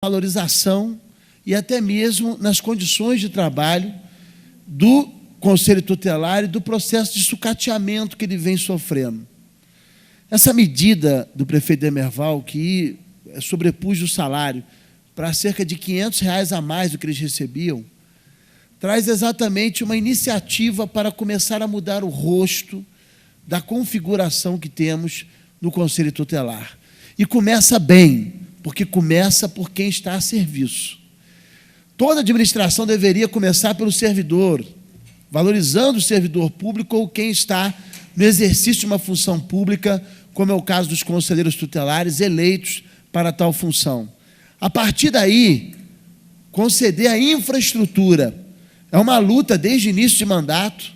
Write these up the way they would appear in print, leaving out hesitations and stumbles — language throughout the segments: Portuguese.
valorização e até mesmo nas condições de trabalho do Conselho Tutelar e do processo de sucateamento que ele vem sofrendo. Essa medida do prefeito Demerval, que sobrepuja o salário para cerca de R$500 a mais do que eles recebiam, traz exatamente uma iniciativa para começar a mudar o rosto da configuração que temos no Conselho Tutelar. E começa bem, porque começa por quem está a serviço. Toda administração deveria começar pelo servidor, valorizando o servidor público ou quem está no exercício de uma função pública, como é o caso dos conselheiros tutelares eleitos para tal função. A partir daí, conceder a infraestrutura. É uma luta desde o início de mandato.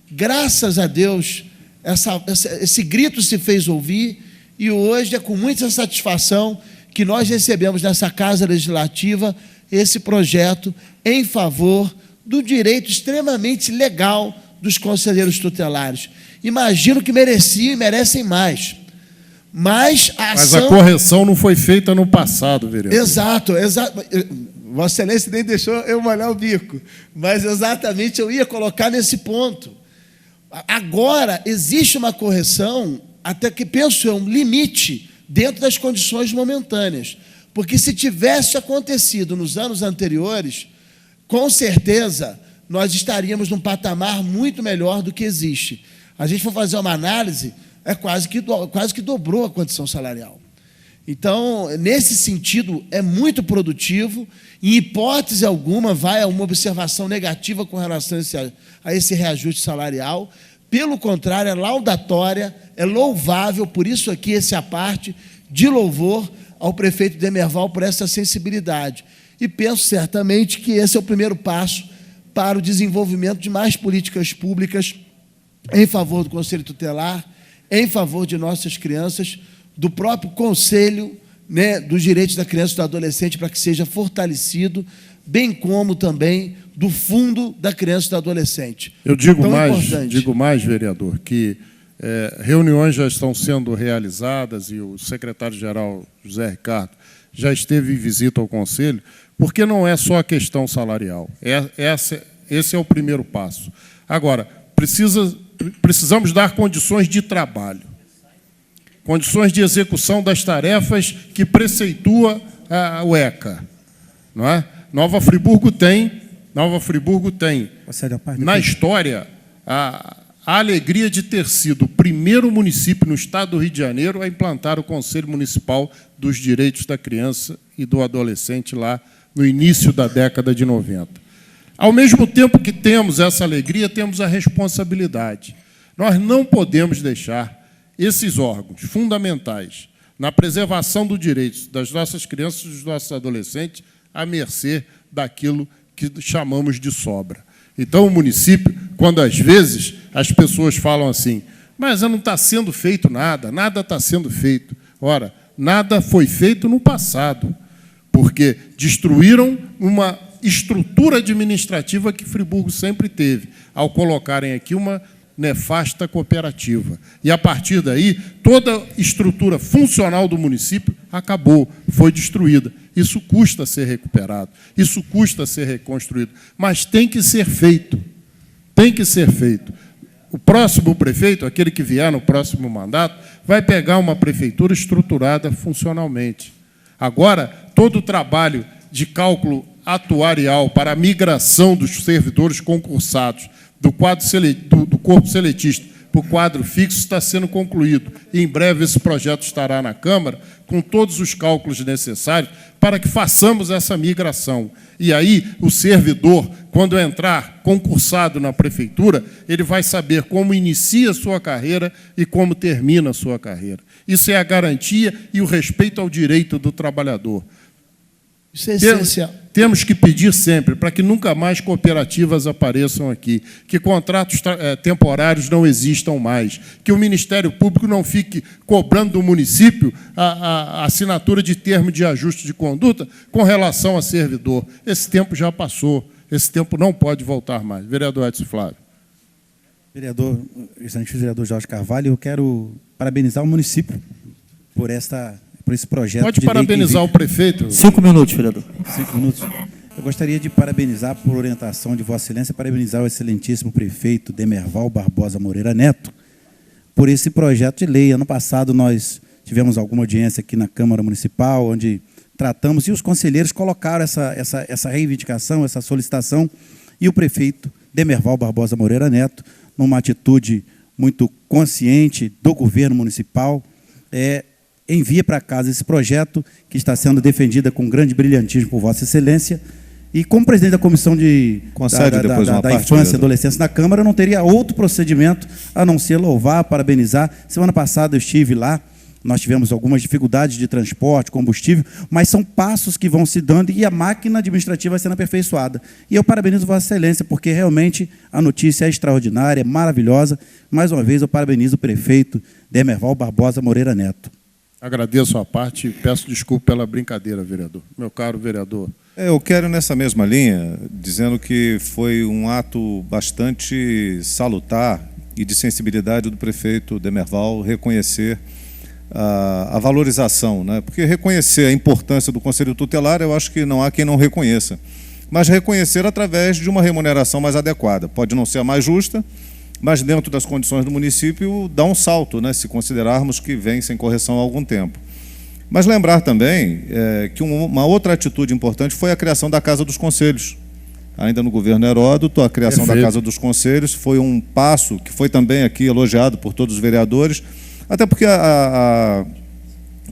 Graças a Deus, esse grito se fez ouvir e hoje é com muita satisfação que nós recebemos nessa Casa Legislativa esse projeto em favor do direito extremamente legal dos conselheiros tutelares. Imagino que mereciam e merecem mais. Mas a correção não foi feita no passado, vereador. Exato. Vossa Excelência nem deixou eu molhar o bico. Mas exatamente eu ia colocar nesse ponto. Agora, existe uma correção, até que penso eu, um limite dentro das condições momentâneas. Porque se tivesse acontecido nos anos anteriores, com certeza nós estaríamos num patamar muito melhor do que existe. A gente for fazer uma análise, quase que dobrou a condição salarial. Então, nesse sentido, é muito produtivo. Em hipótese alguma, vai a uma observação negativa com relação a esse reajuste salarial. Pelo contrário, é laudatória, é louvável, por isso aqui, essa parte de louvor ao prefeito Demerval por essa sensibilidade. E penso certamente que esse é o primeiro passo para o desenvolvimento de mais políticas públicas em favor do Conselho Tutelar, em favor de nossas crianças, do próprio Conselho, dos Direitos da Criança e do Adolescente, para que seja fortalecido, bem como também do Fundo da Criança e do Adolescente. Eu digo mais, vereador, que reuniões já estão sendo realizadas e o secretário-geral José Ricardo já esteve em visita ao Conselho, porque não é só a questão salarial. Esse é o primeiro passo. Agora, precisamos dar condições de trabalho, condições de execução das tarefas que preceitua o ECA. Não é? Nova Friburgo tem, na história, a alegria de ter sido o primeiro município no estado do Rio de Janeiro a implantar o Conselho Municipal dos Direitos da Criança e do Adolescente lá no início da década de 90. Ao mesmo tempo que temos essa alegria, temos a responsabilidade. Nós não podemos deixar esses órgãos fundamentais na preservação dos direitos das nossas crianças e dos nossos adolescentes à mercê daquilo que chamamos de sobra. Então, o município, quando às vezes as pessoas falam assim, mas não está sendo feito nada, nada está sendo feito. Ora, nada foi feito no passado, porque destruíram uma estrutura administrativa que Friburgo sempre teve, ao colocarem aqui uma nefasta cooperativa. E, a partir daí, toda a estrutura funcional do município acabou, foi destruída. Isso custa ser recuperado, isso custa ser reconstruído, mas tem que ser feito. Tem que ser feito. O próximo prefeito, aquele que vier no próximo mandato, vai pegar uma prefeitura estruturada funcionalmente. Agora, todo o trabalho de cálculo atuarial para a migração dos servidores concursados do corpo seletista para o quadro fixo está sendo concluído. E, em breve, esse projeto estará na Câmara com todos os cálculos necessários para que façamos essa migração. E aí, o servidor, quando entrar concursado na prefeitura, ele vai saber como inicia a sua carreira e como termina a sua carreira. Isso é a garantia e o respeito ao direito do trabalhador. Isso é essencial. Temos que pedir sempre para que nunca mais cooperativas apareçam aqui, que contratos temporários não existam mais, que o Ministério Público não fique cobrando do município a assinatura de termo de ajuste de conduta com relação a servidor. Esse tempo já passou, esse tempo não pode voltar mais. Vereador Edson Flávio. Excelente vereador Jorge Carvalho, eu quero parabenizar o município por por esse projeto Pode de lei parabenizar o prefeito. 5 minutos, vereador. 5 minutos. Eu gostaria de parabenizar, por orientação de Vossa Excelência, parabenizar o excelentíssimo prefeito Demerval Barbosa Moreira Neto por esse projeto de lei. Ano passado nós tivemos alguma audiência aqui na Câmara Municipal, onde tratamos, e os conselheiros colocaram essa reivindicação, essa solicitação, e o prefeito Demerval Barbosa Moreira Neto, numa atitude muito consciente do governo municipal, envia para casa esse projeto, que está sendo defendido com grande brilhantismo por Vossa Excelência, e como presidente da Comissão da Infância e Adolescência da Câmara, não teria outro procedimento a não ser louvar, parabenizar. Semana passada eu estive lá, nós tivemos algumas dificuldades de transporte, combustível, mas são passos que vão se dando e a máquina administrativa vai sendo aperfeiçoada. E eu parabenizo Vossa Excelência, porque realmente a notícia é extraordinária, é maravilhosa. Mais uma vez, eu parabenizo o prefeito Demerval Barbosa Moreira Neto. Agradeço a parte e peço desculpa pela brincadeira, vereador. Meu caro vereador. Eu quero, nessa mesma linha, dizendo que foi um ato bastante salutar e de sensibilidade do prefeito Demerval reconhecer a valorização, né? Porque reconhecer a importância do Conselho Tutelar, eu acho que não há quem não reconheça, mas reconhecer através de uma remuneração mais adequada. Pode não ser a mais justa, mas dentro das condições do município dá um salto, né? Se considerarmos que vem sem correção há algum tempo. Mas lembrar também que uma outra atitude importante foi a criação da Casa dos Conselhos. Ainda no governo Heródoto, a criação da Casa dos Conselhos foi um passo que foi também aqui elogiado por todos os vereadores, até porque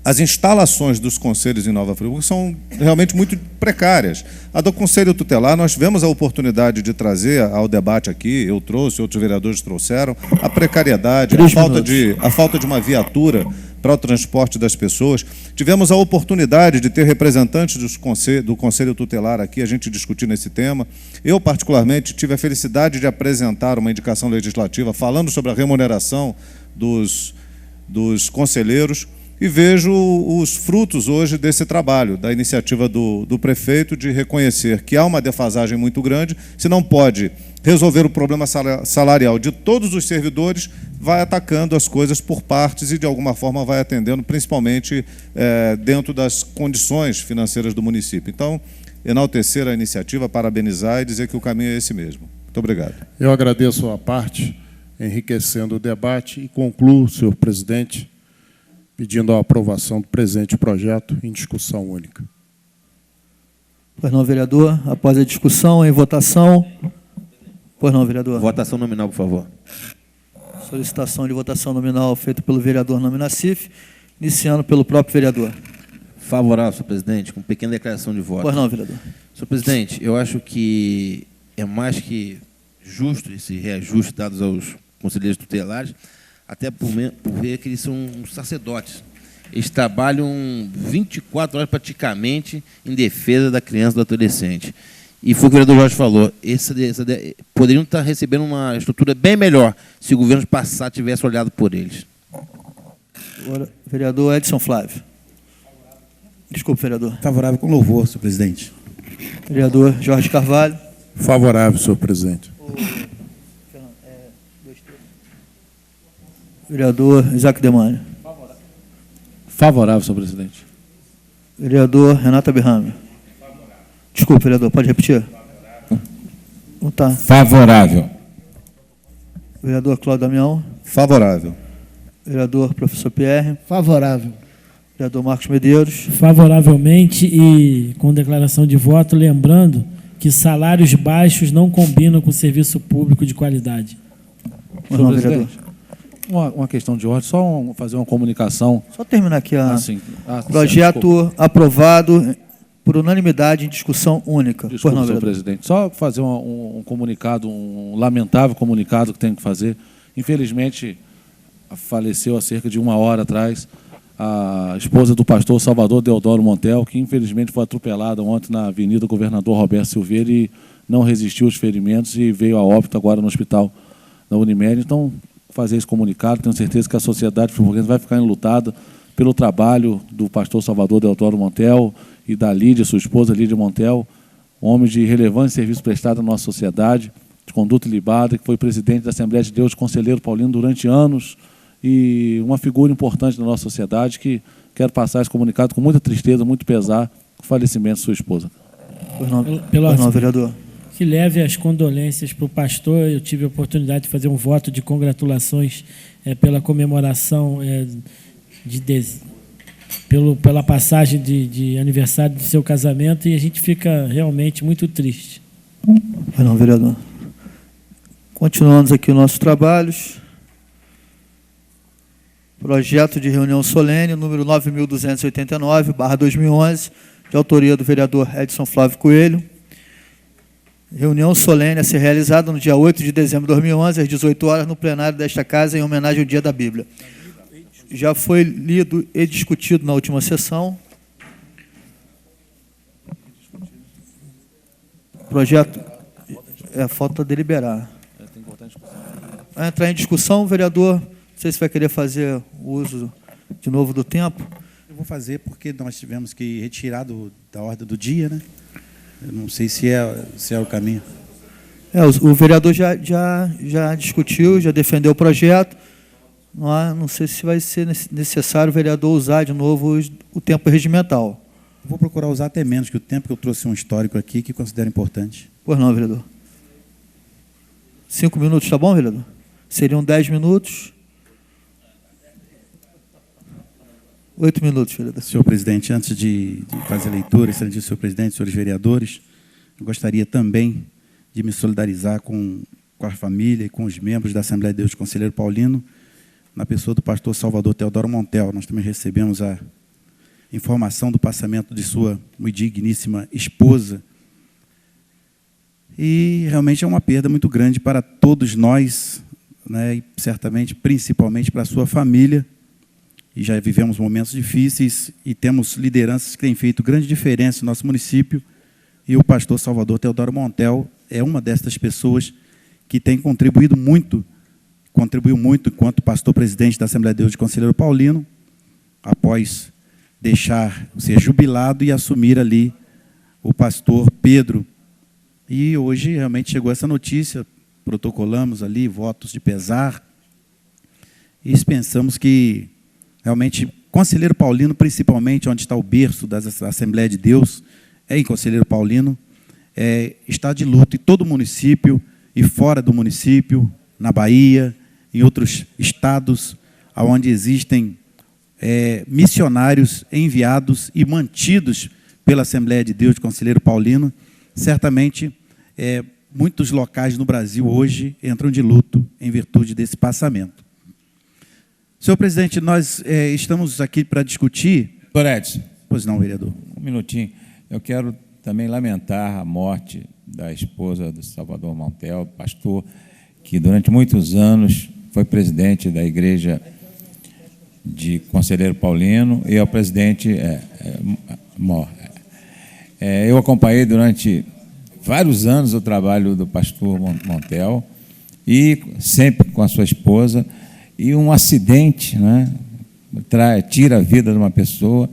as instalações dos conselhos em Nova Friburgo são realmente muito precárias. A do Conselho Tutelar, nós tivemos a oportunidade de trazer ao debate aqui, eu trouxe, outros vereadores trouxeram, a precariedade, a falta de uma viatura para o transporte das pessoas. Tivemos a oportunidade de ter representantes do Conselho Tutelar aqui, a gente discutindo esse tema. Eu, particularmente, tive a felicidade de apresentar uma indicação legislativa falando sobre a remuneração dos conselheiros, e vejo os frutos hoje desse trabalho, da iniciativa do prefeito de reconhecer que há uma defasagem muito grande. Se não pode resolver o problema salarial de todos os servidores, vai atacando as coisas por partes e, de alguma forma, vai atendendo, principalmente dentro das condições financeiras do município. Então, enaltecer a iniciativa, parabenizar e dizer que o caminho é esse mesmo. Muito obrigado. Eu agradeço a parte, enriquecendo o debate, e concluo, senhor presidente, pedindo a aprovação do presente projeto em discussão única. Pois não, vereador. Após a discussão, em votação. Pois não, vereador. Votação nominal, por favor. Solicitação de votação nominal feita pelo vereador Nominacif, iniciando pelo próprio vereador. Favorável, senhor presidente, com pequena declaração de voto. Pois não, vereador. Senhor presidente, eu acho que é mais que justo esse reajuste dados aos conselheiros tutelares, até por ver que eles são sacerdotes. Eles trabalham 24 horas praticamente em defesa da criança e do adolescente. E foi o que o vereador Jorge falou, poderiam estar recebendo uma estrutura bem melhor se o governo passado tivesse olhado por eles. Vereador Edson Flávio. Desculpe, vereador. Favorável com louvor, senhor presidente. Vereador Jorge Carvalho. Favorável, senhor presidente. Vereador Isaac Demânio. Favorável, senhor presidente. Vereador Renata Berrame. Desculpe, vereador, pode repetir? Tá. Favorável. Vereador Cláudio Damião. Favorável. Vereador Professor Pierre. Favorável. Vereador Marcos Medeiros. Favoravelmente e com declaração de voto, lembrando que salários baixos não combinam com serviço público de qualidade. Não, vereador. Uma questão de ordem, só fazer uma comunicação. Só terminar aqui. Projeto certo, aprovado por unanimidade em discussão única. Desculpa, senhor presidente. Só fazer um comunicado, um lamentável comunicado que tenho que fazer. Infelizmente, faleceu há cerca de 1 hora atrás a esposa do pastor Salvador Deodoro Montel, que infelizmente foi atropelada ontem na Avenida Governador Roberto Silveira e não resistiu aos ferimentos e veio a óbito agora no hospital da Unimed. Então, fazer esse comunicado, tenho certeza que a sociedade friburguense vai ficar enlutada pelo trabalho do pastor Salvador Deodoro Montel e da Lídia, sua esposa Lídia Montel, homem de relevante serviço prestado à nossa sociedade, de conduta ilibada, que foi presidente da Assembleia de Deus, conselheiro paulino durante anos, e uma figura importante da nossa sociedade que quero passar esse comunicado com muita tristeza, muito pesar, com o falecimento de sua esposa. Pois não, vereador. Que leve as condolências para o pastor. Eu tive a oportunidade de fazer um voto de congratulações pela comemoração pela passagem de aniversário do seu casamento, e a gente fica realmente muito triste. Pois não, vereador. Continuamos aqui os nossos trabalhos. Projeto de reunião solene, número 9.289/2011, de autoria do vereador Edson Flávio Coelho. Reunião solene a ser realizada no dia 8 de dezembro de 2011, às 18 horas, no plenário desta Casa, em homenagem ao Dia da Bíblia. Já foi lido e discutido na última sessão. Projeto... falta deliberar. Vai entrar em discussão, vereador. Não sei se vai querer fazer o uso de novo do tempo. Eu vou fazer porque nós tivemos que retirar da ordem do dia, né? Eu não sei se é o caminho. O vereador já discutiu, já defendeu o projeto. Não sei se vai ser necessário o vereador usar de novo o tempo regimental. Vou procurar usar até menos que o tempo, que eu trouxe um histórico aqui que considero importante. Pois não, vereador. 5 minutos, tá bom, vereador? Seriam 10 minutos. 8 minutos, vereador. Senhor presidente, antes de fazer a leitura, excelentíssimo senhor presidente, senhores vereadores, eu gostaria também de me solidarizar com a família e com os membros da Assembleia de Deus de Conselheiro Paulino, na pessoa do pastor Salvador Teodoro Montel. Nós também recebemos a informação do passamento de sua muito digníssima esposa. E realmente é uma perda muito grande para todos nós, né, e certamente, principalmente para a sua família. E já vivemos momentos difíceis e temos lideranças que têm feito grande diferença no nosso município. E o pastor Salvador Teodoro Montel é uma destas pessoas que tem contribuiu muito enquanto pastor-presidente da Assembleia de Deus de Conselheiro Paulino, após deixar ser jubilado e assumir ali o pastor Pedro. E hoje realmente chegou essa notícia, protocolamos ali votos de pesar e pensamos que realmente Conselheiro Paulino, principalmente onde está o berço da Assembleia de Deus, em Conselheiro Paulino, está de luto, e todo o município e fora do município, na Bahia, em outros estados, onde existem missionários enviados e mantidos pela Assembleia de Deus de Conselheiro Paulino. Certamente, muitos locais no Brasil hoje entram de luto em virtude desse passamento. Senhor presidente, nós estamos aqui para discutir... Doutor Edson. Pois não, vereador. Um minutinho. Eu quero também lamentar a morte da esposa do Salvador Montel, pastor, que durante muitos anos foi presidente da Igreja de Conselheiro Paulino e é o presidente eu acompanhei durante vários anos o trabalho do pastor Montel, e sempre com a sua esposa, e um acidente, né, tira a vida de uma pessoa.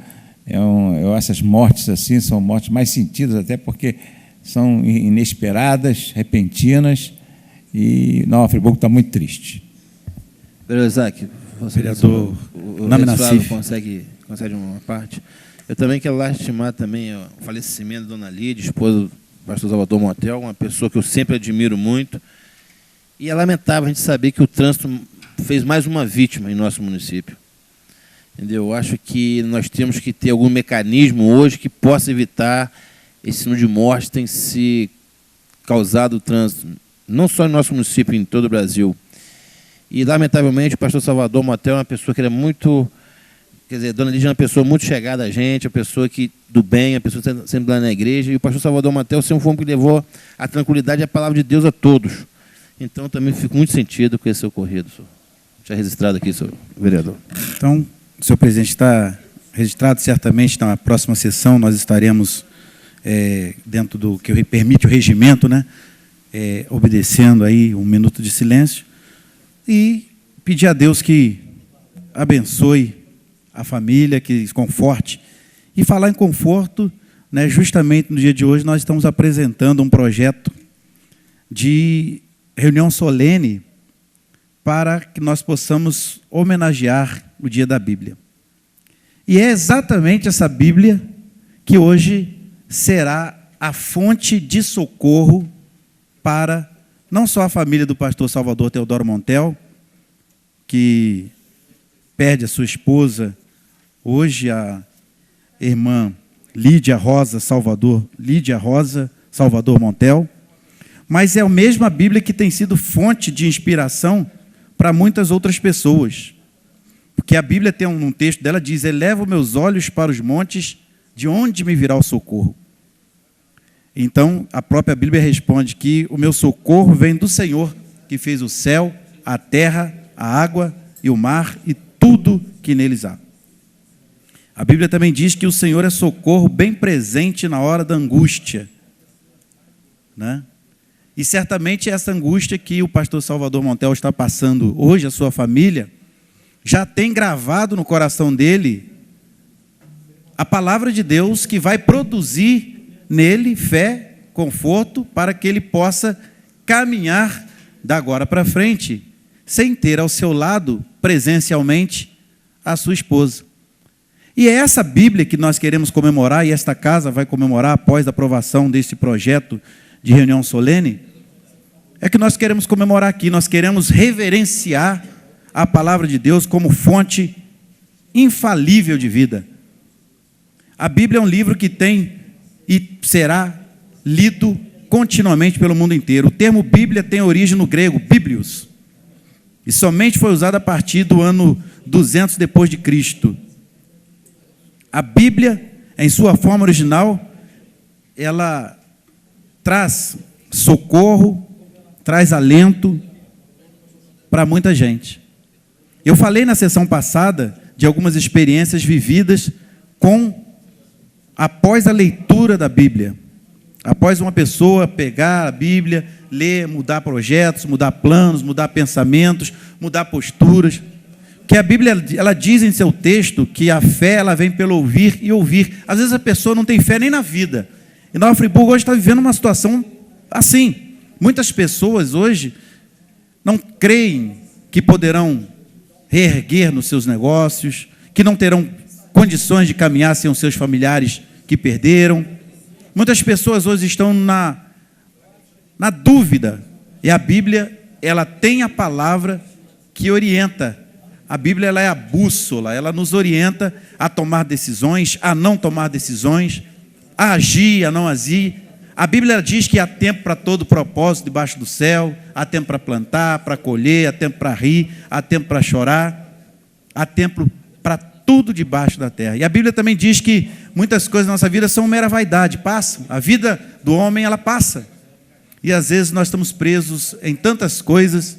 Essas mortes assim são mortes mais sentidas, até porque são inesperadas, repentinas, e Nova Friburgo está muito triste. Vereador Isaac, vereador Flávio consegue uma parte. Eu também quero lastimar também o falecimento da dona Lídia, esposa do pastor Salvador Montel, uma pessoa que eu sempre admiro muito. E é lamentável a gente saber que o trânsito fez mais uma vítima em nosso município. Entendeu? Eu acho que nós temos que ter algum mecanismo hoje que possa evitar esse número de mortes que tem se causado o trânsito, não só em nosso município, em todo o Brasil. E, lamentavelmente, o pastor Salvador Montel é uma pessoa que era muito... Quer dizer, dona Lídia é uma pessoa muito chegada a gente, uma pessoa do bem, uma pessoa sempre lá na igreja, e o pastor Salvador Montel sempre foi um que levou a tranquilidade e a palavra de Deus a todos. Então, também fico muito sentido com esse ocorrido, senhor. Já registrado aqui, senhor vereador. Então, o senhor presidente, está registrado. Certamente, na próxima sessão, nós estaremos, dentro do que permite o regimento, né, obedecendo aí 1 minuto de silêncio, e pedir a Deus que abençoe a família, que conforte. E falar em conforto, né, justamente no dia de hoje, nós estamos apresentando um projeto de reunião solene para que nós possamos homenagear o Dia da Bíblia. E é exatamente essa Bíblia que hoje será a fonte de socorro para não só a família do pastor Salvador Teodoro Montel, que perde a sua esposa, hoje a irmã Lídia Rosa Salvador Montel, mas é a mesma Bíblia que tem sido fonte de inspiração para muitas outras pessoas. Porque a Bíblia tem um texto dela, diz: eleva meus olhos para os montes, de onde me virá o socorro? Então, a própria Bíblia responde que o meu socorro vem do Senhor, que fez o céu, a terra, a água e o mar e tudo que neles há. A Bíblia também diz que o Senhor é socorro bem presente na hora da angústia, né? E certamente essa angústia que o pastor Salvador Montel está passando hoje, a sua família, já tem gravado no coração dele a palavra de Deus, que vai produzir nele fé, conforto, para que ele possa caminhar da agora para frente, sem ter ao seu lado, presencialmente, a sua esposa. E é essa Bíblia que nós queremos comemorar, e esta casa vai comemorar após a aprovação desse projeto de reunião solene, é que nós queremos comemorar aqui. Nós queremos reverenciar a palavra de Deus como fonte infalível de vida. A Bíblia é um livro que tem e será lido continuamente pelo mundo inteiro. O termo Bíblia tem origem no grego, Biblios, e somente foi usado a partir do ano 200 depois de Cristo. A Bíblia, em sua forma original, ela traz socorro, traz alento para muita gente. Eu falei na sessão passada de algumas experiências vividas após a leitura da Bíblia. Após uma pessoa pegar a Bíblia, ler, mudar projetos, mudar planos, mudar pensamentos, mudar posturas. Que a Bíblia, ela diz em seu texto que a fé, ela vem pelo ouvir e ouvir. Às vezes a pessoa não tem fé nem na vida. E Nova Friburgo hoje está vivendo uma situação assim. Muitas pessoas hoje não creem que poderão reerguer nos seus negócios, que não terão condições de caminhar sem os seus familiares que perderam. Muitas pessoas hoje estão na dúvida. E a Bíblia, ela tem a palavra que orienta. A Bíblia, ela é a bússola, ela nos orienta a tomar decisões, a não tomar decisões, a agir, a não agir. A Bíblia diz que há tempo para todo propósito debaixo do céu, há tempo para plantar, para colher, há tempo para rir, há tempo para chorar, há tempo para tudo debaixo da terra. E a Bíblia também diz que muitas coisas na nossa vida são mera vaidade, passam. A vida do homem, ela passa. E às vezes nós estamos presos em tantas coisas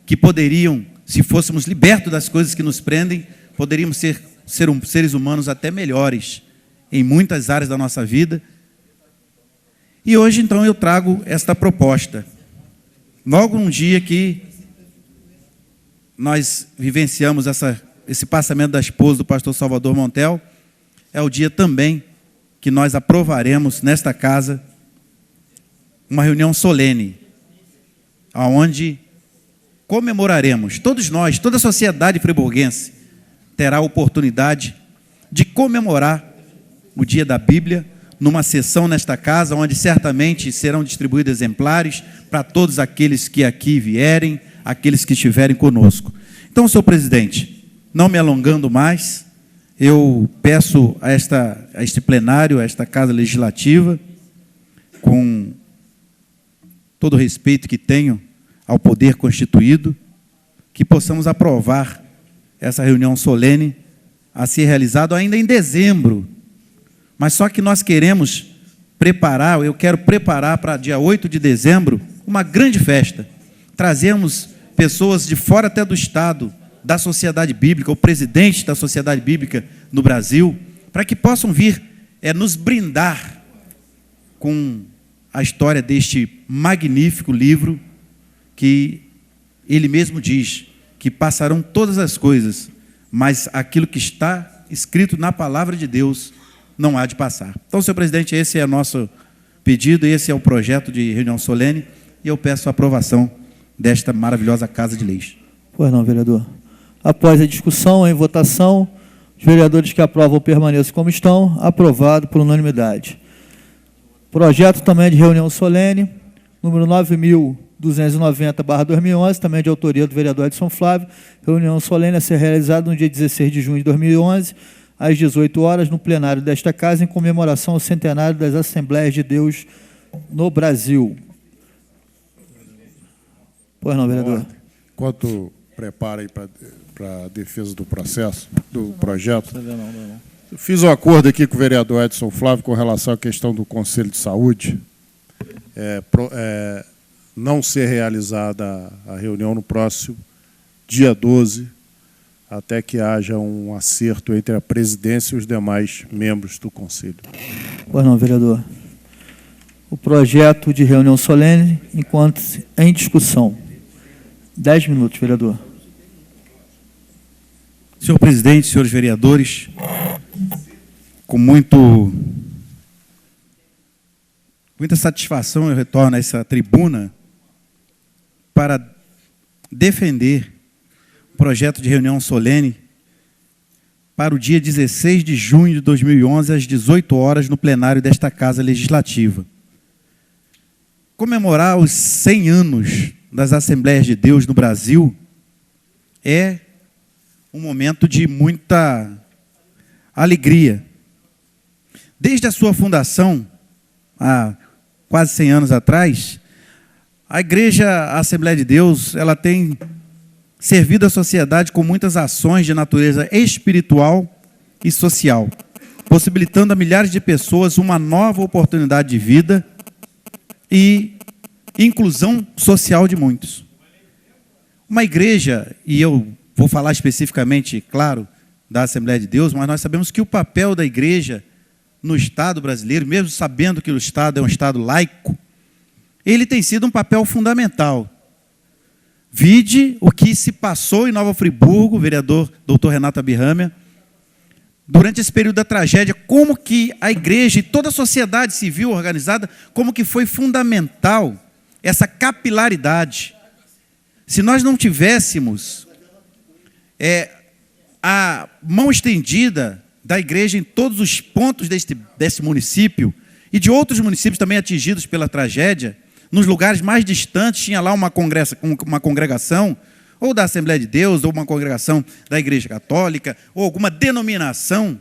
que poderiam, se fôssemos libertos das coisas que nos prendem, poderíamos ser seres humanos até melhores em muitas áreas da nossa vida. E hoje, então, eu trago esta proposta. Logo num dia que nós vivenciamos esse passamento da esposa do pastor Salvador Montel, é o dia também que nós aprovaremos nesta casa uma reunião solene, onde comemoraremos, todos nós, toda a sociedade friburguense terá a oportunidade de comemorar o dia da Bíblia, numa sessão nesta casa, onde certamente serão distribuídos exemplares para todos aqueles que aqui vierem, aqueles que estiverem conosco. Então, senhor presidente, não me alongando mais, eu peço a este plenário, a esta casa legislativa, com todo o respeito que tenho ao poder constituído, que possamos aprovar essa reunião solene a ser realizada ainda em dezembro. Mas só que nós queremos preparar, eu quero preparar para dia 8 de dezembro, uma grande festa. Trazemos pessoas de fora até do Estado, da Sociedade Bíblica, o presidente da Sociedade Bíblica no Brasil, para que possam vir nos brindar com a história deste magnífico livro, que ele mesmo diz que passarão todas as coisas, mas aquilo que está escrito na palavra de Deus não há de passar. Então, senhor presidente, esse é o nosso pedido, esse é o projeto de reunião solene, e eu peço a aprovação desta maravilhosa Casa de Leis. Pois não, vereador. Após a discussão, em votação, os Os vereadores que aprovam permaneçam como estão. Aprovado por unanimidade. Projeto também de reunião solene, número 9.290/2011, também de autoria do vereador Edson Flávio. Reunião solene a ser realizada no dia 16 de junho de 2011, às 18 horas, no plenário desta Casa, em comemoração ao centenário das Assembleias de Deus no Brasil. Pois não, vereador. Enquanto prepara aí para a defesa do processo, do projeto, eu fiz um acordo aqui com o vereador Edson Flávio com relação à questão do Conselho de Saúde. Não ser realizada a reunião no próximo dia 12, até que haja um acerto entre a presidência e os demais membros do Conselho. Pois não, vereador. O projeto de reunião solene encontra-se em discussão. 10 minutos, vereador. Senhor presidente, senhores vereadores, com muita satisfação eu retorno a essa tribuna para defender o projeto de reunião solene para o dia 16 de junho de 2011, às 18 horas, no plenário desta Casa Legislativa. Comemorar os 100 anos das Assembleias de Deus no Brasil é um momento de muita alegria. Desde a sua fundação, há quase 100 anos atrás, a Igreja Assembleia de Deus, ela tem servido a sociedade com muitas ações de natureza espiritual e social, possibilitando a milhares de pessoas uma nova oportunidade de vida e inclusão social de muitos. Uma igreja, e eu vou falar especificamente, claro, da Assembleia de Deus, mas nós sabemos que o papel da igreja no Estado brasileiro, mesmo sabendo que o Estado é um Estado laico, ele tem sido um papel fundamental. Vide o que se passou em Nova Friburgo, o vereador Dr. Renato Abirrâmia, durante esse período da tragédia, como que a igreja e toda a sociedade civil organizada, como que foi fundamental essa capilaridade. Se nós não tivéssemos a mão estendida da igreja em todos os pontos desse município e de outros municípios também atingidos pela tragédia, nos lugares mais distantes tinha lá uma congregação, ou da Assembleia de Deus, ou uma congregação da Igreja Católica, ou alguma denominação,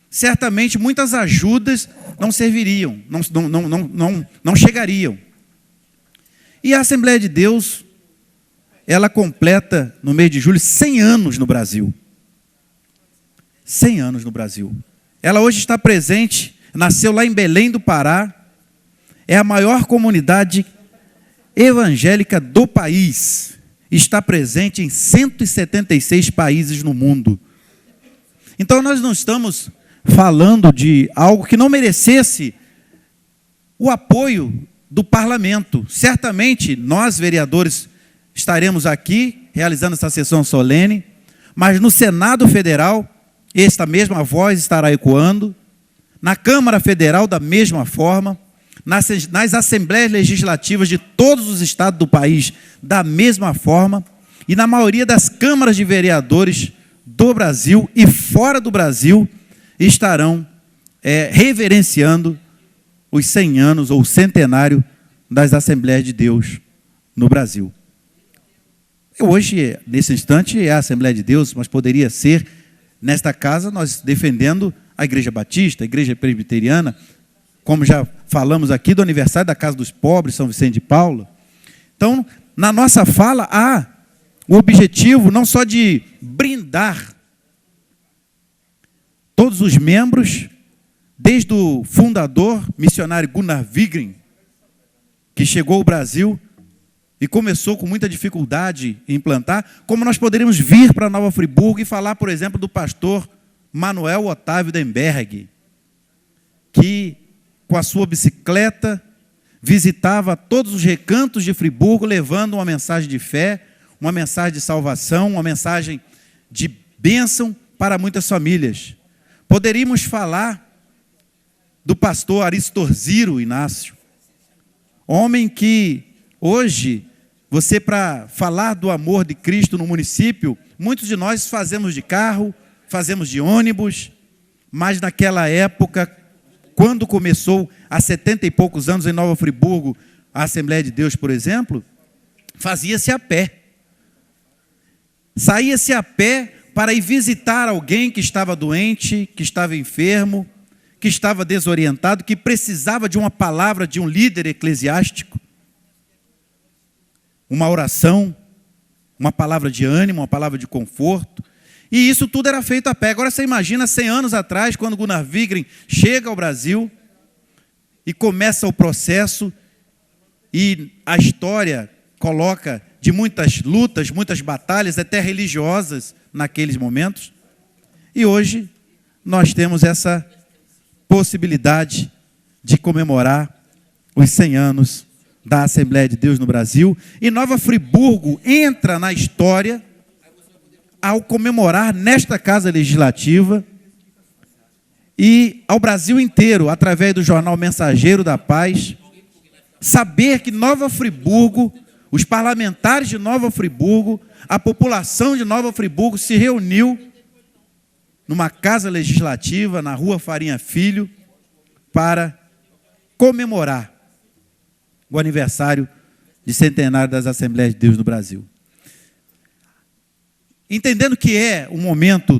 certamente muitas ajudas não serviriam, não chegariam. E a Assembleia de Deus, ela completa, no mês de julho, 100 anos no Brasil. 100 anos no Brasil. Ela hoje está presente, nasceu lá em Belém do Pará, é a maior comunidade evangélica do país. Está presente em 176 países no mundo. Então, nós não estamos falando de algo que não merecesse o apoio do parlamento. Certamente, nós, vereadores, estaremos aqui realizando essa sessão solene, mas no Senado Federal, esta mesma voz estará ecoando, na Câmara Federal, da mesma forma, nas Assembleias Legislativas de todos os estados do país, da mesma forma, e na maioria das câmaras de vereadores do Brasil e fora do Brasil, estarão reverenciando os 100 anos ou o centenário das Assembleias de Deus no Brasil. Hoje, nesse instante, é a Assembleia de Deus, mas poderia ser, nesta casa, nós defendendo a Igreja Batista, a Igreja Presbiteriana, como já falamos aqui, do aniversário da Casa dos Pobres, São Vicente de Paulo. Então, na nossa fala, há o objetivo não só de brindar todos os membros, desde o fundador, missionário Gunnar Wigren, que chegou ao Brasil e começou com muita dificuldade em implantar, como nós poderíamos vir para Nova Friburgo e falar, por exemplo, do pastor Manuel Otávio Denberg, que, com a sua bicicleta, visitava todos os recantos de Friburgo, levando uma mensagem de fé, uma mensagem de salvação, uma mensagem de bênção para muitas famílias. Poderíamos falar do pastor Aristorziro Inácio, homem que hoje, você, para falar do amor de Cristo no município, muitos de nós fazemos de carro, fazemos de ônibus, mas naquela época, quando começou, há 70 e poucos anos, em Nova Friburgo, a Assembleia de Deus, por exemplo, fazia-se a pé. Saía-se a pé para ir visitar alguém que estava doente, que estava enfermo, que estava desorientado, que precisava de uma palavra de um líder eclesiástico, uma oração, uma palavra de ânimo, uma palavra de conforto. E isso tudo era feito a pé. Agora você imagina 100 anos atrás, quando Gunnar Wigren chega ao Brasil e começa o processo, e a história coloca de muitas lutas, muitas batalhas, até religiosas naqueles momentos. E hoje nós temos essa possibilidade de comemorar os 100 anos da Assembleia de Deus no Brasil. E Nova Friburgo entra na história ao comemorar nesta Casa Legislativa e ao Brasil inteiro, através do jornal Mensageiro da Paz, saber que Nova Friburgo, os parlamentares de Nova Friburgo, a população de Nova Friburgo se reuniu numa Casa Legislativa, na Rua Farinha Filho, para comemorar o aniversário de centenário das Assembleias de Deus no Brasil. Entendendo que é um momento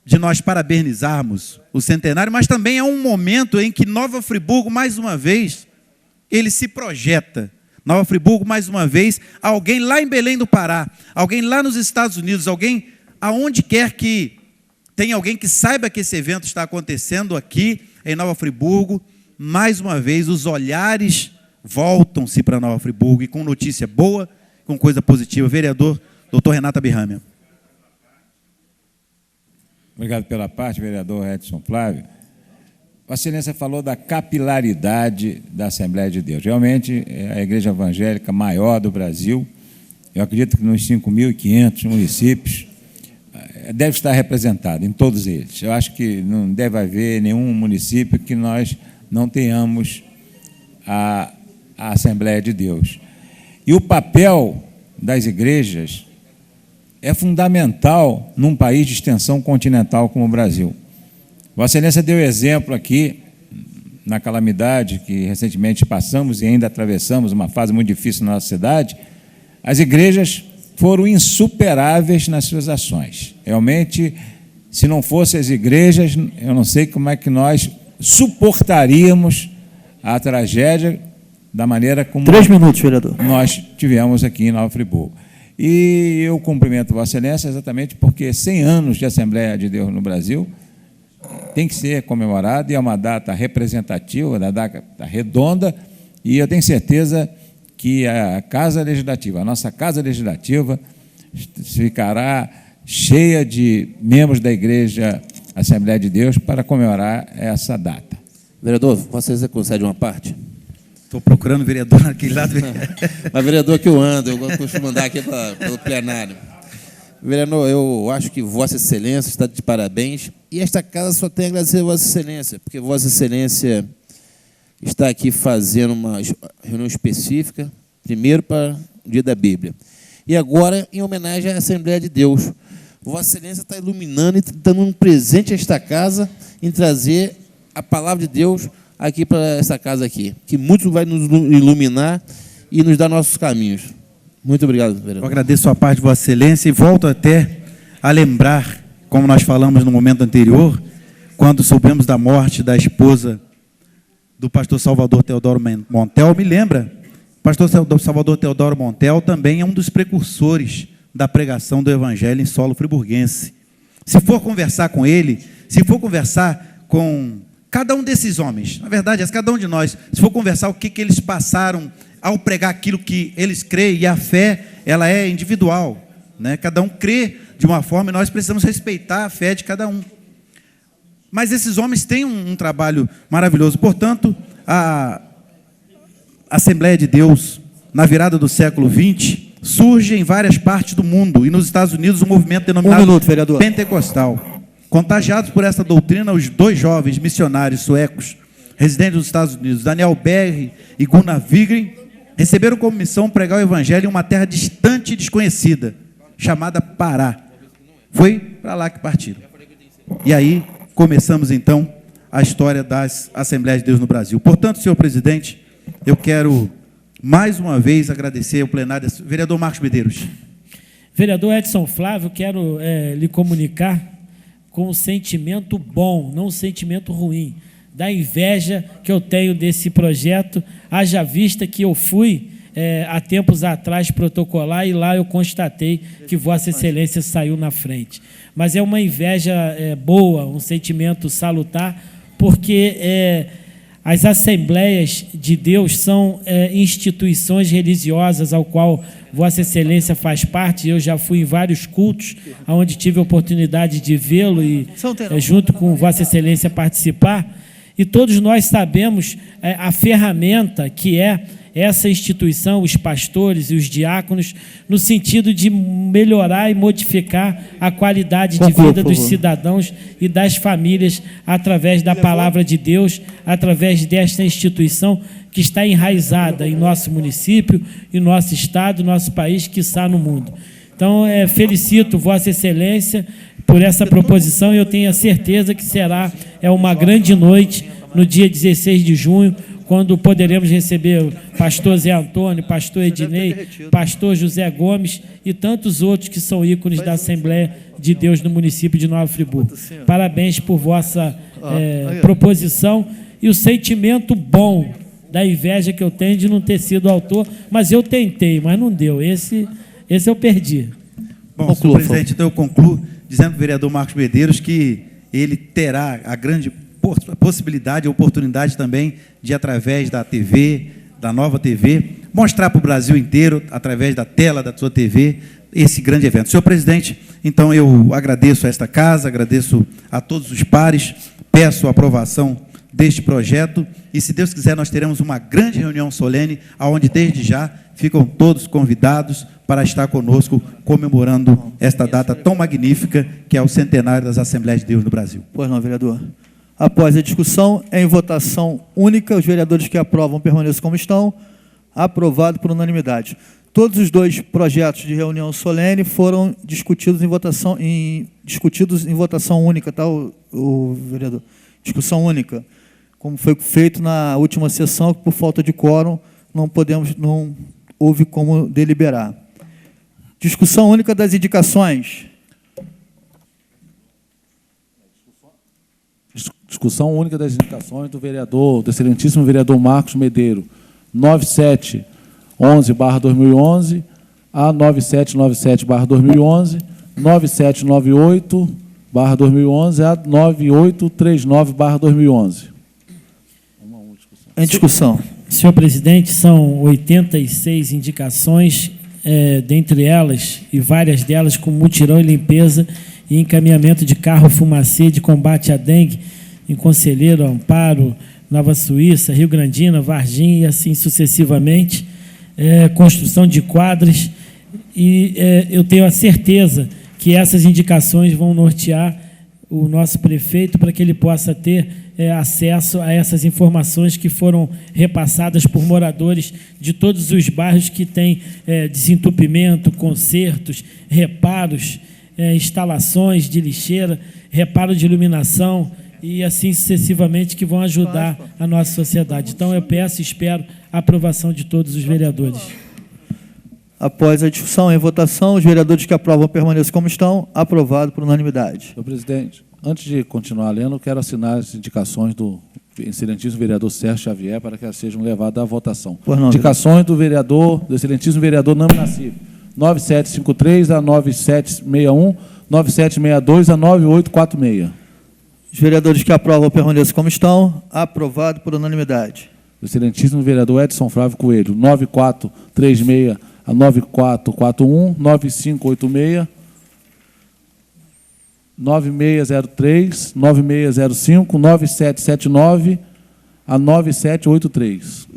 de nós parabenizarmos o centenário, mas também é um momento em que Nova Friburgo, mais uma vez, ele se projeta. Nova Friburgo, mais uma vez, alguém lá em Belém do Pará, alguém lá nos Estados Unidos, alguém aonde quer que tenha alguém que saiba que esse evento está acontecendo aqui em Nova Friburgo, mais uma vez os olhares voltam-se para Nova Friburgo, e com notícia boa, com coisa positiva. Vereador Dr. Renato Abirrâmia. Obrigado pela parte, vereador Edson Flávio. Vossa Excelência falou da capilaridade da Assembleia de Deus. Realmente, é a igreja evangélica maior do Brasil. Eu acredito que nos 5.500 municípios deve estar representado, em todos eles. Eu acho que não deve haver nenhum município que nós não tenhamos a Assembleia de Deus. E o papel das igrejas é fundamental num país de extensão continental como o Brasil. Vossa Excelência deu exemplo aqui, na calamidade que recentemente passamos e ainda atravessamos uma fase muito difícil na nossa cidade. As igrejas foram insuperáveis nas suas ações. Realmente, se não fossem as igrejas, eu não sei como é que nós suportaríamos a tragédia da maneira como 3 minutos, vereador. Nós tivemos aqui em Nova Friburgo. E eu cumprimento Vossa Excelência exatamente porque 100 anos de Assembleia de Deus no Brasil tem que ser comemorado, e é uma data representativa, uma data redonda, e eu tenho certeza que a Casa Legislativa, a nossa Casa Legislativa, ficará cheia de membros da Igreja Assembleia de Deus para comemorar essa data. Vereador, você concede uma parte? Estou procurando o vereador naquele lado. Mas, vereador, que eu ando, eu costumo andar aqui pelo plenário. Vereador, eu acho que Vossa Excelência está de parabéns, e esta casa só tem a agradecer a Vossa Excelência, porque Vossa Excelência está aqui fazendo uma reunião específica, primeiro para o Dia da Bíblia, e agora em homenagem à Assembleia de Deus. Vossa Excelência está iluminando e dando um presente a esta casa em trazer a palavra de Deus aqui para essa casa aqui, que muito vai nos iluminar e nos dar nossos caminhos. Muito obrigado, vereador. Eu agradeço a parte de Vossa Excelência e volto até a lembrar, como nós falamos no momento anterior, quando soubemos da morte da esposa do pastor Salvador Teodoro Montel. Me lembra, o pastor Salvador Teodoro Montel também é um dos precursores da pregação do evangelho em solo friburguense. Se for conversar com ele, se for conversar com cada um desses homens, na verdade, cada um de nós, se for conversar o que eles passaram ao pregar aquilo que eles creem, e a fé, ela é individual, né? Cada um crê de uma forma e nós precisamos respeitar a fé de cada um. Mas esses homens têm um trabalho maravilhoso. Portanto, a Assembleia de Deus, na virada do século XX, surge em várias partes do mundo, e nos Estados Unidos um movimento denominado pentecostal. Contagiados por essa doutrina, os 2 jovens missionários suecos, residentes dos Estados Unidos, Daniel Berry e Gunnar Wigren, receberam como missão pregar o evangelho em uma terra distante e desconhecida, chamada Pará. Foi para lá que partiram. E aí começamos, então, a história das Assembleias de Deus no Brasil. Portanto, senhor presidente, eu quero, mais uma vez, agradecer ao plenário. Vereador Marcos Medeiros. Vereador Edson Flávio, quero lhe comunicar com um sentimento bom, não um sentimento ruim, da inveja que eu tenho desse projeto, haja vista que eu fui, há tempos atrás, protocolar, e lá eu constatei que Vossa Excelência saiu na frente. Mas é uma inveja boa, um sentimento salutar, porque as Assembleias de Deus são instituições religiosas ao qual Vossa Excelência faz parte. Eu já fui em vários cultos, onde tive a oportunidade de vê-lo e, junto com Vossa Excelência, participar. E todos nós sabemos a ferramenta que é essa instituição, os pastores e os diáconos, no sentido de melhorar e modificar a qualidade de vida dos cidadãos e das famílias através da palavra de Deus, através desta instituição que está enraizada em nosso município, em nosso estado, nosso país, quiçá no mundo. Então, felicito Vossa Excelência por essa proposição e eu tenho a certeza que será uma grande noite no dia 16 de junho, quando poderemos receber o pastor Zé Antônio, pastor Ednei, pastor José Gomes e tantos outros que são ícones da Assembleia de Deus no município de Nova Friburgo. Parabéns por vossa proposição e o sentimento bom da inveja que eu tenho de não ter sido autor, mas eu tentei, mas não deu. Esse eu perdi. Bom, senhor presidente, então eu concluo dizendo para o vereador Marcos Medeiros que ele terá a grande possibilidade, a oportunidade também de, através da TV, da Nova TV, mostrar para o Brasil inteiro, através da tela da sua TV, esse grande evento. Senhor presidente, então eu agradeço a esta casa, agradeço a todos os pares, peço a aprovação deste projeto e, se Deus quiser, nós teremos uma grande reunião solene, onde, desde já, ficam todos convidados para estar conosco, comemorando esta data tão magnífica, que é o centenário das Assembleias de Deus no Brasil. Pois não, vereador. Após a discussão, em votação única, os vereadores que aprovam permaneçam como estão. Aprovado por unanimidade. Todos os dois projetos de reunião solene foram discutidos em votação única, tá, o vereador? Discussão única, como foi feito na última sessão, que por falta de quórum não houve como deliberar. Discussão única das indicações. Discussão única das indicações do excelentíssimo vereador Marcos Medeiros, 9711/2011, a 9797/2011, 9798/2011, a 9839/2011. Em discussão. Senhor presidente, são 86 indicações, dentre elas, e várias delas com mutirão e limpeza e encaminhamento de carro fumacê de combate à dengue em Conselheiro, Amparo, Nova Suíça, Rio Grandina, Varginha e assim sucessivamente, construção de quadras, e eu tenho a certeza que essas indicações vão nortear o nosso prefeito para que ele possa ter acesso a essas informações que foram repassadas por moradores de todos os bairros que têm desentupimento, consertos, reparos, instalações de lixeira, reparo de iluminação e assim sucessivamente, que vão ajudar a nossa sociedade. Então, eu peço e espero a aprovação de todos os vereadores. Após a discussão em votação, os vereadores que aprovam permaneçam como estão. Aprovado por unanimidade. Senhor presidente, antes de continuar lendo, eu quero assinar as indicações do excelentíssimo vereador Sérgio Xavier para que elas sejam levadas à votação. Não, indicações do excelentíssimo vereador Nami Nassif, 9753 a 9761, 9762 a 9846. Os vereadores que aprovam permaneçam como estão. Aprovado por unanimidade. O excelentíssimo vereador Edson Flávio Coelho, 9436 a 9441, 9586, 9603, 9605, 9779 a 9783.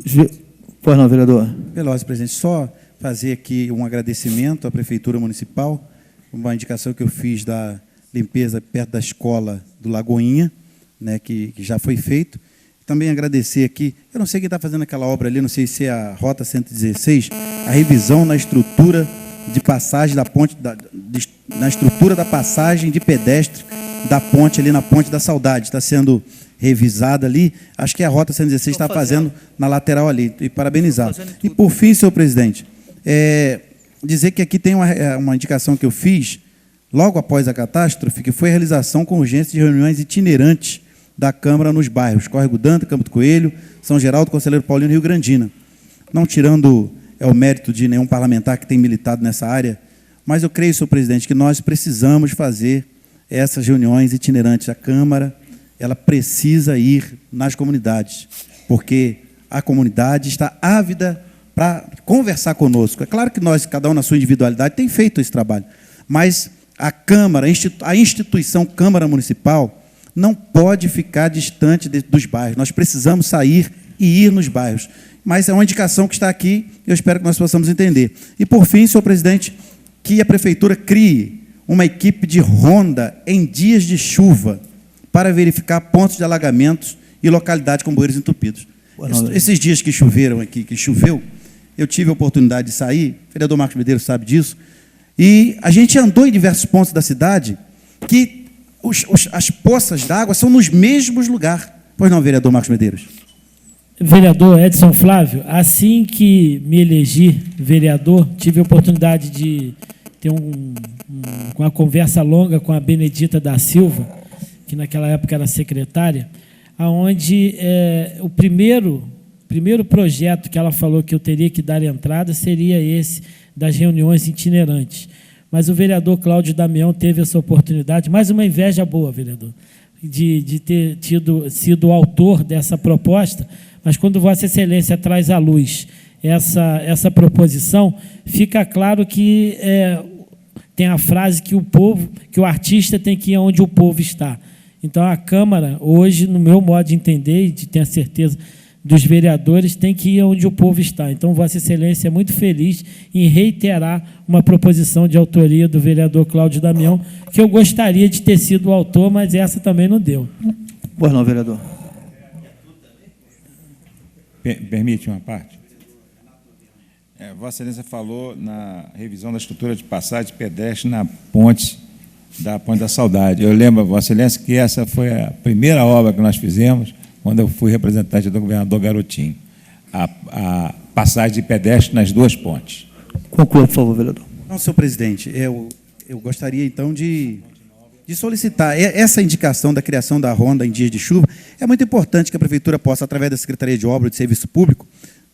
Pois não, vereador. Veloz, presidente, só fazer aqui um agradecimento à Prefeitura Municipal, uma indicação que eu fiz da limpeza perto da escola do Lagoinha, né, que já foi feito. Também agradecer aqui, eu não sei quem está fazendo aquela obra ali, não sei se é a Rota 116, a revisão na estrutura de passagem da ponte na estrutura da passagem de pedestre da ponte, ali na Ponte da Saudade. Está sendo revisada ali. Acho que a Rota 116 está fazendo na lateral ali. E parabenizar. E, por fim, senhor presidente, dizer que aqui tem uma indicação que eu fiz, logo após a catástrofe, que foi a realização com urgência de reuniões itinerantes da Câmara nos bairros Córrego Danta, Campo do Coelho, São Geraldo, Conselheiro Paulino e Rio Grandina. Não tirando o mérito de nenhum parlamentar que tem militado nessa área, mas eu creio, senhor presidente, que nós precisamos fazer essas reuniões itinerantes. A Câmara, ela precisa ir nas comunidades, porque a comunidade está ávida para conversar conosco. É claro que nós, cada um na sua individualidade, tem feito esse trabalho, mas a Câmara, a instituição Câmara Municipal, não pode ficar distante dos bairros. Nós precisamos sair e ir nos bairros. Mas é uma indicação que está aqui, eu espero que nós possamos entender. E, por fim, senhor presidente, que a Prefeitura crie uma equipe de ronda em dias de chuva para verificar pontos de alagamentos e localidades com bueiros entupidos. Esses dias que choveram aqui, que choveu, eu tive a oportunidade de sair, o vereador Marcos Medeiros sabe disso, e a gente andou em diversos pontos da cidade que as poças d'água são nos mesmos lugares. Pois não, vereador Marcos Medeiros? Vereador Edson Flávio, assim que me elegi vereador, tive a oportunidade de ter uma conversa longa com a Benedita da Silva, que naquela época era secretária, onde o primeiro projeto que ela falou que eu teria que dar entrada seria esse das reuniões itinerantes. Mas o vereador Cláudio Damião teve essa oportunidade, mais uma inveja boa, vereador, de ter sido o autor dessa proposta, mas quando Vossa Excelência traz à luz essa proposição, fica claro que tem a frase que o artista tem que ir onde o povo está. Então, a Câmara, hoje, no meu modo de entender, e de ter a certeza dos vereadores, tem que ir onde o povo está. Então, Vossa Excelência é muito feliz em reiterar uma proposição de autoria do vereador Cláudio Damião, que eu gostaria de ter sido o autor, mas essa também não deu. Pois não, vereador. Permite uma parte? Vossa Excelência falou na revisão da estrutura de passagem pedestre na Ponte da Saudade. Eu lembro, Vossa Excelência, que essa foi a primeira obra que nós fizemos quando eu fui representante do governador Garotinho. A passagem de pedestre nas duas pontes. Conclua, por favor, vereador. Não, senhor presidente, eu gostaria, então, de solicitar essa indicação da criação da ronda em dias de chuva. É muito importante que a Prefeitura possa, através da Secretaria de Obras e de Serviço Público,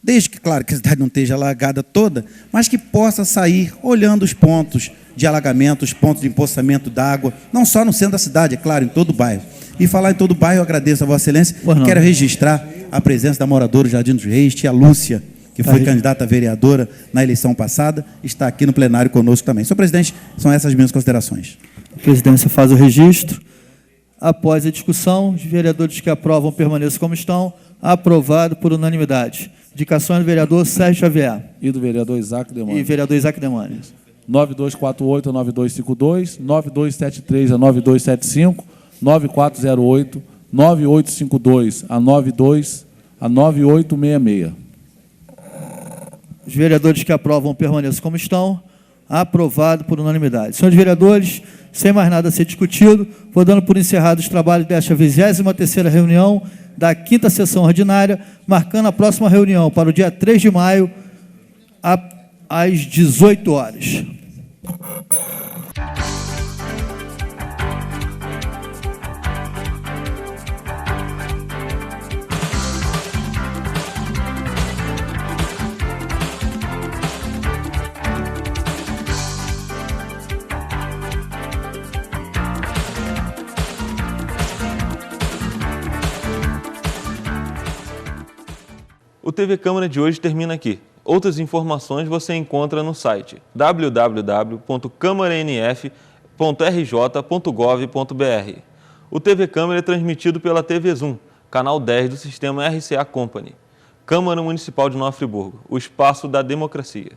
desde que, claro, que a cidade não esteja alagada toda, mas que possa sair olhando os pontos de alagamento, os pontos de empoçamento d'água, não só no centro da cidade, é claro, em todo o bairro. E falar em todo o bairro, eu agradeço a Vossa Excelência, quero registrar a presença da moradora do Jardim dos Reis, tia Lúcia, que foi candidata a vereadora na eleição passada, está aqui no plenário conosco também. Senhor presidente, são essas minhas considerações. A presidência faz o registro. Após a discussão, os vereadores que aprovam permaneçam como estão. Aprovado por unanimidade. Indicações do vereador Sérgio Xavier. E do vereador Isaac Demani. E vereador Isaac Demani. 9248 a 9252, 9273 a 9275, 9408, 9852 a 9866. Os vereadores que aprovam permaneçam como estão. Aprovado por unanimidade. Senhores vereadores, sem mais nada a ser discutido, vou dando por encerrado os trabalhos desta 23ª reunião da 5ª sessão ordinária, marcando a próxima reunião para o dia 3 de maio, às 18 horas. O TV Câmara de hoje termina aqui. Outras informações você encontra no site www.câmaranf.rj.gov.br. O TV Câmara é transmitido pela TV Zoom, canal 10 do sistema RCA Company. Câmara Municipal de Nova Friburgo, o espaço da democracia.